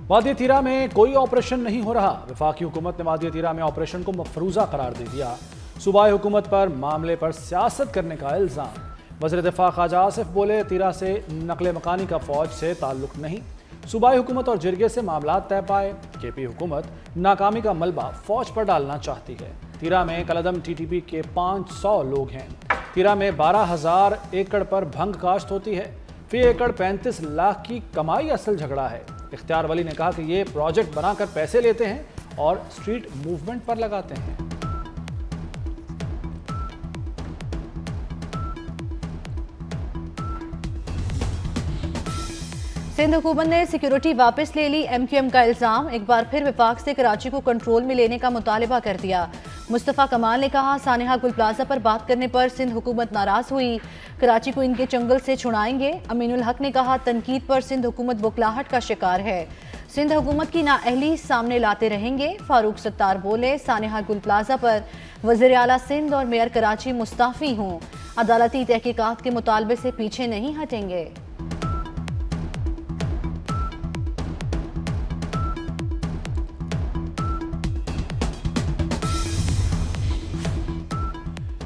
वादी तीरा में कोई ऑपरेशन नहीं हो रहा। वफाकी हुकूमत ने वादी तीरा में ऑपरेशन को मफरूजा करार दे दिया। सूबाई हुकूमत पर मामले पर सियासत करने का इल्ज़ाम। वज़ीर दिफा ख्वाजा आसिफ बोले, तीरा से नकल मकानी का फौज से ताल्लुक नहीं। सूबाई हुकूमत और जिरगे से मामला तय पाए। केपी हुकूमत नाकामी का मलबा फौज पर डालना चाहती है। तीरा में कलदम टीटीपी के 500 लोग हैं। तीरा में 12,000 एकड़ पर भंग काश्त होती है। फी एकड़ 35 लाख की कमाई असल झगड़ा है। इख्तियार वली ने कहा कि ये प्रोजेक्ट बनाकर पैसे लेते हैं और स्ट्रीट मूवमेंट पर लगाते हैं। सिंध हुकूमत ने सिक्योरिटी वापस ले ली। MQM का इल्जाम। एक बार फिर विफाक से कराची को कंट्रोल में लेने का मुतालिबा कर दिया। मुस्तफ़ा कमाल ने कहा, सानेहा गुल प्लाजा पर बात करने पर सिंध हुकूमत नाराज हुई, कराची को इनके चंगल से छुड़ाएंगे। अमीनुल हक ने कहा, तनकीद पर सिंध हुकूमत बुखलाहट का शिकार है, सिंध हुकूमत की नाअहली सामने लाते रहेंगे। फारूक सत्तार बोले, सानेहा गुल प्लाजा पर वज़ीर आला सिंध और मेयर कराची मुस्ताफ़ी हों, अदालती तहकीकात के मुतालबे से पीछे नहीं हटेंगे।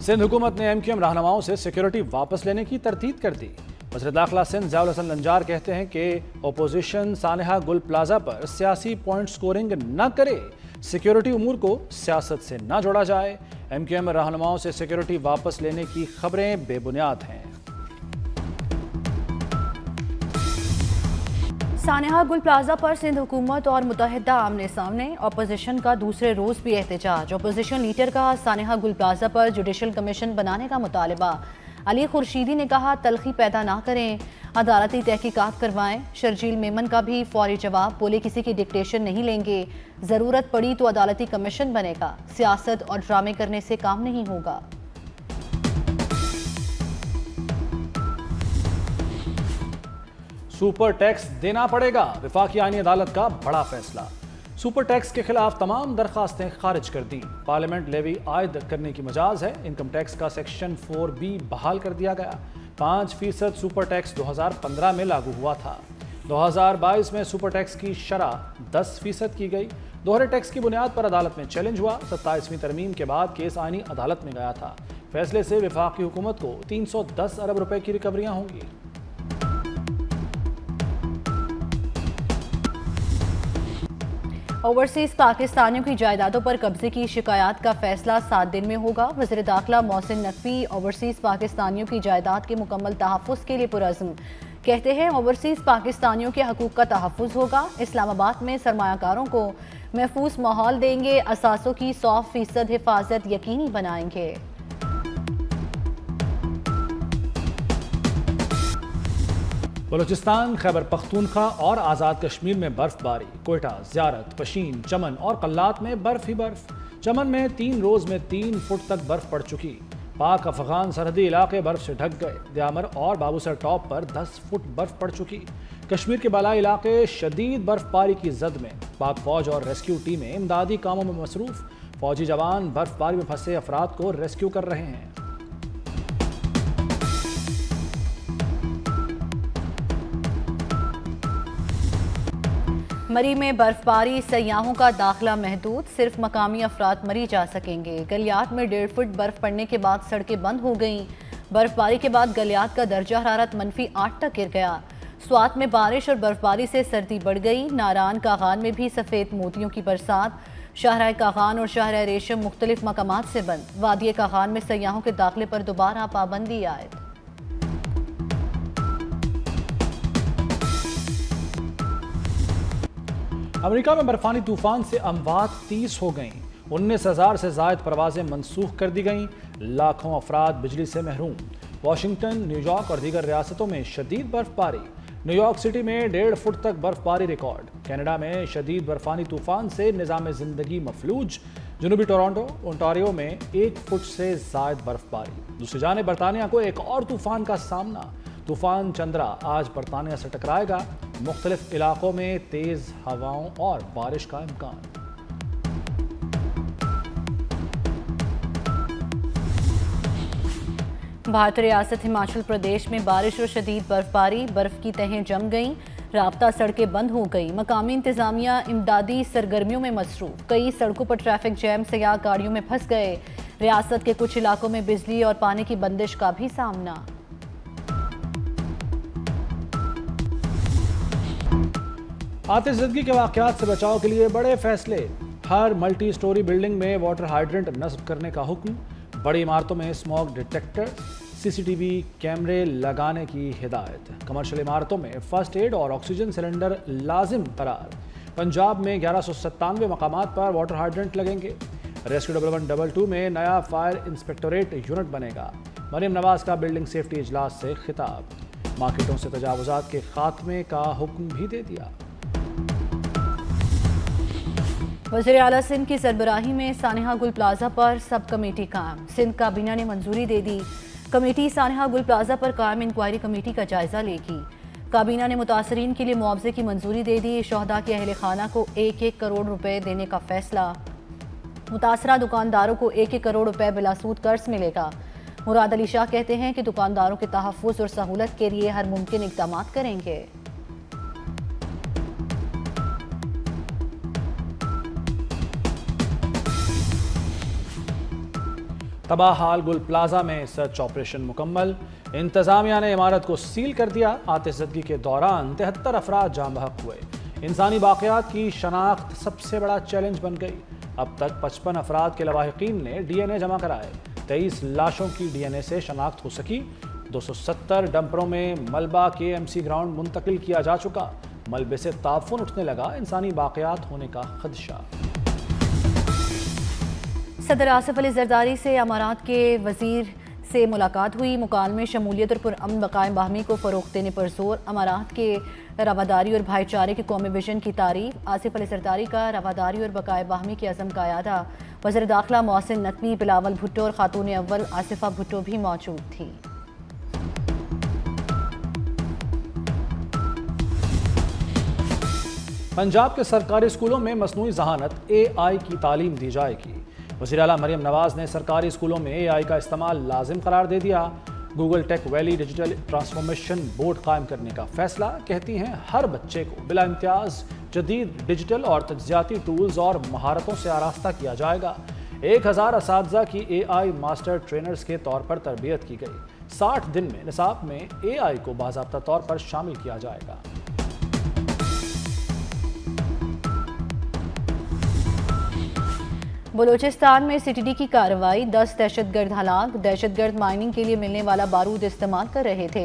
सिंध हुकूमत ने MQM रहनुमाओं से सिक्योरिटी वापस लेने की तरतीब कर दी। वज़ीर दाखिला सिंध ज़ियाउल हसन लंजार कहते हैं कि अपोजिशन सानेहा गुल प्लाजा पर सियासी पॉइंट स्कोरिंग न करे, सिक्योरिटी उमूर को सियासत से न जोड़ा जाए। MQM रहनुमाओं से सिक्योरिटी वापस लेने की खबरें बेबुनियाद हैं। सानेहा गुल प्लाजा पर सिंध हुकूमत और मुत्तहिदा आमने सामने। अपोजिशन का दूसरे रोज भी एहतजाज। अपोजिशन लीडर का सानेहा गुल प्लाजा पर जुडिशल कमीशन बनाने का मुतालिबा। अली खुर्शीदी ने कहा, तलखी पैदा ना करें, अदालती तहकीकात करवाएं। शर्जील मेमन का भी फौरी जवाब। बोले, किसी की डिक्टेशन नहीं लेंगे, जरूरत पड़ी तो अदालती कमीशन बनेगा, सियासत और ड्रामे करने से काम नहीं होगा। सुपर टैक्स देना पड़ेगा, वफाकी आईनी अदालत का बड़ा फैसला। सुपर टैक्स के खिलाफ तमाम दरखास्तें खारिज कर दी। पार्लियामेंट लेवी आयद करने की मजाज है। इनकम टैक्स का सेक्शन 4B बहाल कर दिया गया। 5% सुपर टैक्स 2015 में लागू हुआ था। 2022 में सुपर टैक्स की शरह 10% की गई। दोहरे टैक्स की बुनियाद पर अदालत में चैलेंज हुआ। 27वीं तरमीम के बाद केस आईनी अदालत में गया था। फैसले से वफाकी हुकूमत को 310 अरब रुपए की रिकवरियां होंगी। ओवरसीज पाकिस्तानियों की जायदादों पर कब्जे की शिकायत का फैसला 7 दिन में होगा। वज़ीर दाखिला मोहसिन नकवी ओवरसीज पाकिस्तानियों की जायदाद के मुकम्मल तहफ़्फ़ुज़ के लिए पुरज़्म। कहते हैं, ओवरसीज पाकिस्तानियों के हकूक़ का तहफ़्फ़ुज़ होगा। इस्लामाबाद में सरमायाकारों को महफूज माहौल देंगे, असासों की 100% हिफाजत यकीनी बनाएंगे। बलूचिस्तान, खैबर पख्तूनख्वा और आज़ाद कश्मीर में बर्फबारी। कोयटा, ज़ियारत, पशीन, चमन और कल्लात में बर्फ ही बर्फ। चमन में 3 रोज़ में 3 फुट तक बर्फ पड़ चुकी। पाक अफगान सरहदी इलाके बर्फ से ढक गए। द्यामर और बाबूसर टॉप पर 10 फुट बर्फ पड़ चुकी। कश्मीर के बालाई इलाके शदीद बर्फबारी की जद में। पाक फौज और रेस्क्यू टीमें इमदादी कामों में मसरूफ। फौजी जवान बर्फबारी में फंसे अफराद को रेस्क्यू कर रहे हैं। मरी में बर्फबारी, सयाहों का दाखिला महदूद, सिर्फ मकामी अफराद मरी जा सकेंगे। गलियात में 1.5 फुट बर्फ पड़ने के बाद सड़कें बंद हो गईं। बर्फबारी के बाद गलियात का दर्जा हरारत -8 तक गिर गया। स्वात में बारिश और बर्फबारी से सर्दी बढ़ गई। नारान कागान में भी सफ़ेद मोतियों की बरसात। शाहराह कागान और शाहराह रेशम मुख्तलिफ मकामात से बंद। वादी कागान में सयाहों के दाखिले पर दोबारा पाबंदी आयद। अमेरिका में बर्फानी तूफान से अमवात 30 हो गईं। 19,000 से ज़ायद परवाजें मनसूख कर दी गईं। लाखों अफराद बिजली से महरूम। वाशिंगटन, न्यूयॉर्क और दीगर रियासतों में शदीद बर्फबारी। न्यूयॉर्क सिटी में 1.5 फुट तक बर्फबारी रिकॉर्ड। कनाडा में शदीद बर्फानी तूफान से निज़ाम ज़िंदगी मफलूज। जनूबी टोरंटो, ओंटारियो में 1 फुट से ज़ायद बर्फबारी। दूसरी जानिब बरतानिया को एक और तूफान का सामना। तूफान चंद्रा आज बरतानिया से टकराएगा। मुख्तलिफ इलाकों में तेज हवाओं और बारिश का इम्कान। भारतीय रियासत हिमाचल प्रदेश में बारिश और शदीद बर्फबारी। बर्फ की तहें जम गईं। राब्ता सड़कें बंद हो गई। मकामी इंतजामिया इमदादी सरगर्मियों में मसरूफ। कई सड़कों पर ट्रैफिक जैम से या गाड़ियों में फंस गए। रियासत के कुछ इलाकों में बिजली और पानी की बंदिश का भी सामना। आतिशज़दगी के वाक़यात से बचाव के लिए बड़े फैसले। हर मल्टी स्टोरी बिल्डिंग में वाटर हाइड्रेंट नस्ब करने का हुक्म। बड़ी इमारतों में स्मोक डिटेक्टर, सीसीटीवी कैमरे लगाने की हिदायत। कमर्शियल इमारतों में फर्स्ट एड और ऑक्सीजन सिलेंडर लाजिम करार। पंजाब में 1197 मकामात पर वाटर हाइड्रेंट लगेंगे। रेस्क्यू 1122 में नया फायर इंस्पेक्टोरेट यूनिट बनेगा। मरियम नवाज का बिल्डिंग सेफ्टी इजलास से खिताब। मार्केटों से तजावुजात के खात्मे का हुक्म भी दे दिया। वज़ीर आला सिंध की सरबराही में सानिहा गुल प्लाजा पर सब कमेटी कायम। सिंध काबीना ने मंजूरी दे दी। कमेटी सानिहा गुल प्लाजा पर कायम इंक्वायरी कमेटी का जायजा लेगी। काबीना ने मुतासरीन के लिए मुआवजे की मंजूरी दे दी। शोहदा के अहले खाना को 1-1 करोड़ रुपए देने का फैसला। मुतासरा दुकानदारों को 1-1 करोड़ रुपए बिलासूद कर्ज मिलेगा। मुराद अली शाह कहते हैं कि दुकानदारों के तहफ़्फ़ुज़ और सहूलत के लिए हर मुमकिन इक़दाम करेंगे। तबाह हाल गुल प्लाजा में सर्च ऑपरेशन मुकम्मल। इंतजामिया ने इमारत को सील कर दिया। आतिशज़दगी के दौरान 73 अफराद जाम बहक हुए। इंसानी बाक़ियात की शनाख्त सबसे बड़ा चैलेंज बन गई। अब तक 55 अफराद के लवाहिकीन ने DNA जमा कराए। 23 लाशों की DNA से शनाख्त हो सकी। 270 डंपरों में मलबा KMC ग्राउंड मुंतकिल किया जा चुका। मलबे से ताफुन उठने लगा। इंसानी बाक़ियात होने का खदशा। सदर आसिफ अली जरदारी से अमारात के वजीर से मुलाकात हुई। मुकालमे शमूलियत और पुरअमन बकाए बाहमी को फ़रोग़ देने पर जोर। अमारात के रवादारी और भाईचारे के कौमी विजन की तारीफ। आसिफ अली जरदारी का रवादारी और बकाए बाहमी के अज़म का यादा। वज़ीर दाखिला मोहसिन नकवी, बिलावल भुट्टो और खातून अव्वल आसिफा भुट्टो भी मौजूद थी। पंजाब के सरकारी स्कूलों में मसनूई ज़हानत AI की तालीम दी जाएगी। वज़ीर आला मरियम नवाज ने सरकारी स्कूलों में AI का इस्तेमाल लाजिम करार दे दिया। Google tech valley digital transformation board कायम करने का फैसला। कहती हैं हर बच्चे को बिला इम्तियाज़ जदीद डिजिटल और तज्जियाती टूल्स और महारतों से आरास्ता किया जाएगा। 1000 असातिज़ा की AI मास्टर ट्रेनर्स के तौर पर तरबियत की गई। 60 दिन में निसाब में AI को बाज़ाब्ता तौर पर शामिल किया जाएगा। बलूचिस्तान में CTD की कार्रवाई। 10 दहशतगर्द हलाक। दहशतगर्द माइनिंग के लिए मिलने वाला बारूद इस्तेमाल कर रहे थे।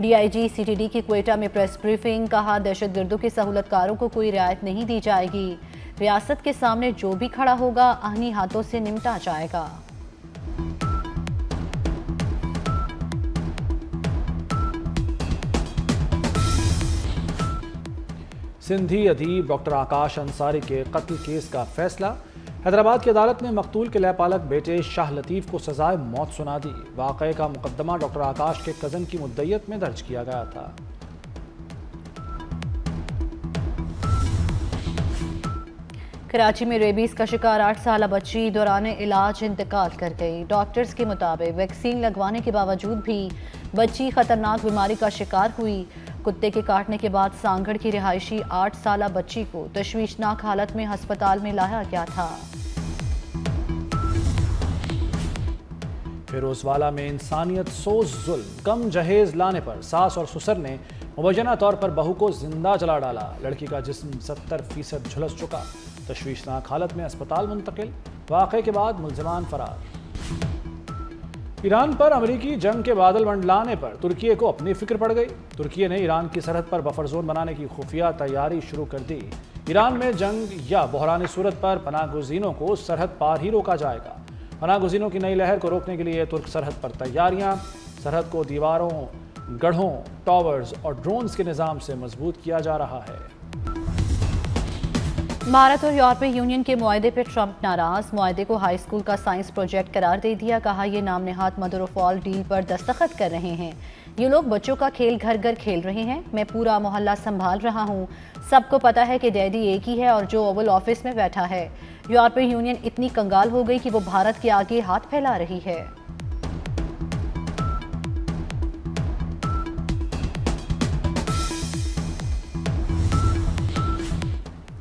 DIG CTD की क्वेटा में प्रेस ब्रीफिंग। कहा दहशतगर्दों के सहूलतकारों को कोई रियायत नहीं दी जाएगी। रियासत के सामने जो भी खड़ा होगा आहनी हाथों से निमटा जाएगा। सिंधी अदीब डॉक्टर आकाश अंसारी के कत्ल केस का फैसला। हैदराबाद की अदालत ने मकतूल के लयपालक बेटे शाह लतीफ़ को सजाए मौत सुना दी। वाक़े का मुकदमा डॉक्टर आकाश के कज़न की मुद्दईयत में दर्ज किया गया था। कराची में रेबीज का शिकार 8 साला बच्ची दौरान इलाज इंतकाल कर गई। डॉक्टर्स के मुताबिक वैक्सीन लगवाने के बावजूद भी बच्ची खतरनाक बीमारी का शिकार हुई। कुत्ते के काटने के बाद सांगड़ की रिहायशी 8 साला बच्ची को तशवीशनाक हालत में अस्पताल में लाया गया था। फिरोजवाला में इंसानियत सोज जुल्म। कम जहेज लाने पर सास और ससुर ने मुबैना तौर पर बहू को जिंदा जला डाला। लड़की का जिस्म 70% झुलस चुका। तशवीशनाक हालत में अस्पताल मुंतकिल। वाक़े के बाद मुल्ज़िमान फरार। ईरान पर अमेरिकी जंग के बादल मंडलाने पर तुर्की को अपनी फिक्र पड़ गई। तुर्की ने ईरान की सरहद पर बफर जोन बनाने की खुफिया तैयारी शुरू कर दी। ईरान में जंग या बहरानी सूरत पर पनाहगुज़ीनों को सरहद पार ही रोका जाएगा। पनाहगुज़ीनों की नई लहर को रोकने के लिए तुर्क सरहद पर तैयारियां। सरहद को दीवारों, गढ़ों, टावर्स और ड्रोन्स के निज़ाम से मजबूत किया जा रहा है। भारत और यूरोपीय यूनियन के मुआहदे पर ट्रंप नाराज। मुआहदे को हाई स्कूल का साइंस प्रोजेक्ट करार दे दिया। कहा ये नाम नेहात मदर ऑफ ऑल डील पर दस्तखत कर रहे हैं। ये लोग बच्चों का खेल घर घर खेल रहे हैं। मैं पूरा मोहल्ला संभाल रहा हूँ। सबको पता है कि डैडी एक ही है और जो ओवल ऑफिस में बैठा है। यूरोपीय यूनियन इतनी कंगाल हो गई कि वो भारत के आगे हाथ फैला रही है।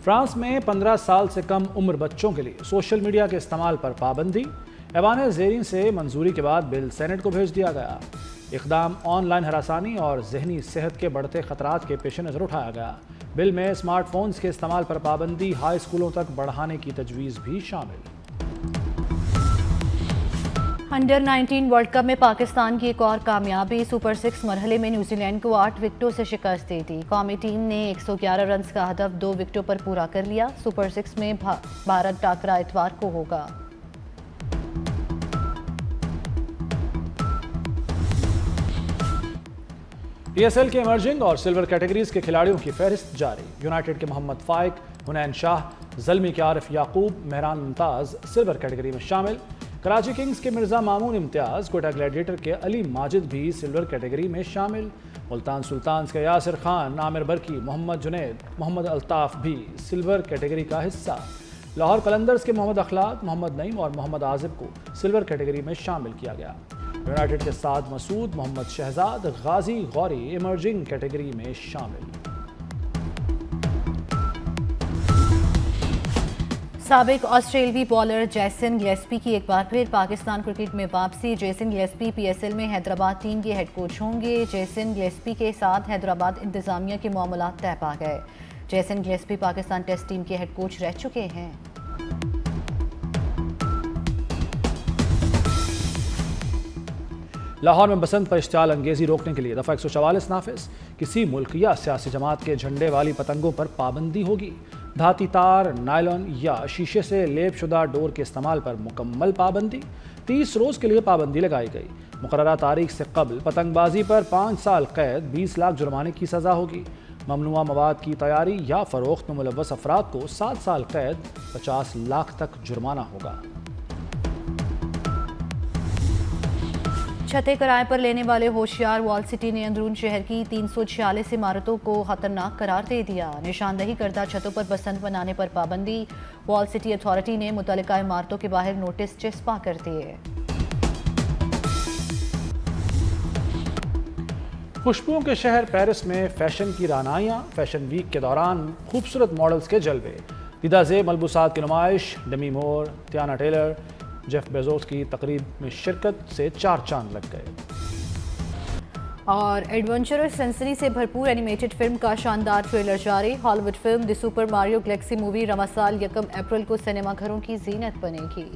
फ्रांस में 15 साल से कम उम्र बच्चों के लिए सोशल मीडिया के इस्तेमाल पर पाबंदी। ऐवान ज़ेरीन से मंजूरी के बाद बिल सेनेट को भेज दिया गया। इक़दाम ऑनलाइन हरासानी और जहनी सेहत के बढ़ते खतरात के पेश नज़र उठाया गया। बिल में स्मार्टफोन्स के इस्तेमाल पर पाबंदी हाई स्कूलों तक बढ़ाने की तजवीज़ भी शामिल। अंडर 19 वर्ल्ड कप में पाकिस्तान की एक और कामयाबी। सुपर 6 मरहले में न्यूजीलैंड को 8 विकेटों से शिकस्त दी थी। कौमी टीम ने 111 रन का हदफ 2 विकेटों पर पूरा कर लिया। सुपर 6 में भारत टाकरा इतवार को होगा। PSL के इमर्जिंग और सिल्वर कैटेगरीज के खिलाड़ियों की फहरिस्त जारी। यूनाइटेड के मोहम्मद फाइक, हुनैन शाह, ज़ल्मी के आरिफ याकूब, मेहरान मुमताज़ सिल्वर कैटेगरी में शामिल। कराची किंग्स के मिर्जा मामून इम्तियाज़, कोटा ग्लैडिएटर के अली माजिद भी सिल्वर कैटेगरी में शामिल। मुल्तान सुल्तान्स के यासिर खान, आमिर बरकी, मोहम्मद जुनैद, मोहम्मद अल्ताफ़ भी सिल्वर कैटेगरी का हिस्सा। लाहौर कलंदर्स के मोहम्मद अखलाक, मोहम्मद नईम और मोहम्मद आजिब को सिल्वर कैटेगरी में शामिल किया गया। यूनाइटेड के साद मसूद, मोहम्मद शहजाद, गाजी गौरी इमर्जिंग कैटेगरी में शामिल। साबिक ऑस्ट्रेलवी बॉलर जैसन गिलेस्पी की एक बार फिर पाकिस्तान क्रिकेट में वापसी। जैसन गिलेस्पी PSL में हैदराबाद टीम के हेड कोच होंगे। जैसन गिलेस्पी के साथ हैदराबाद इंतजामिया के मामलात तय पा गए। जैसन गिलेस्पी पाकिस्तान टेस्ट टीम के हेड कोच रह चुके हैं। लाहौर में बसंत पर इश्तियाल अंगेजी रोकने के लिए दफ़ा 144 नाफिज। किसी मुल्क या सियासी जमात के झंडे वाली पतंगों पर पाबंदी होगी। धाती तार, नायलॉन या शीशे से लेप शुदा डोर के इस्तेमाल पर मुकम्मल पाबंदी। 30 रोज़ के लिए पाबंदी लगाई गई। मुकर्ररा तारीख से कबल पतंगबाजी पर 5 साल कैद, 20 लाख जुर्माने की सज़ा होगी। ममनुआ मवाद की तैयारी या फ़रोख्त में मुलव्वस अफराद को 7 साल कैद, 50 लाख तक जुर्माना होगा। छतें किराए पर लेने वाले होशियार वॉल सिटी ने अंदरून शहर की 346 इमारतों को खतरनाक करार दे दिया। निशानदही करदा छतों पर बसंत बनाने पर पाबंदी। वॉल सिटी अथॉरिटी ने मुतल्लिका इमारतों के बाहर नोटिस चिस्पा कर दिए। खुशबुओं के शहर पेरिस में फैशन की रानाइयाँ। फैशन वीक के दौरान खूबसूरत मॉडल्स के जलवे। दीदाज़ेब मलबूसात की नुमाइश। डेमी मोर, टियाना टेलर, जेफ बेजोस की तकरीब में शिरकत से 4 चांद लग गए। और एडवेंचरस सेंसरी से भरपूर एनिमेटेड फिल्म का शानदार ट्रेलर जारी। Hollywood film the Super Mario Galaxy movie रवासाल 1 अप्रैल को सिनेमाघरों की जीनत बनेगी।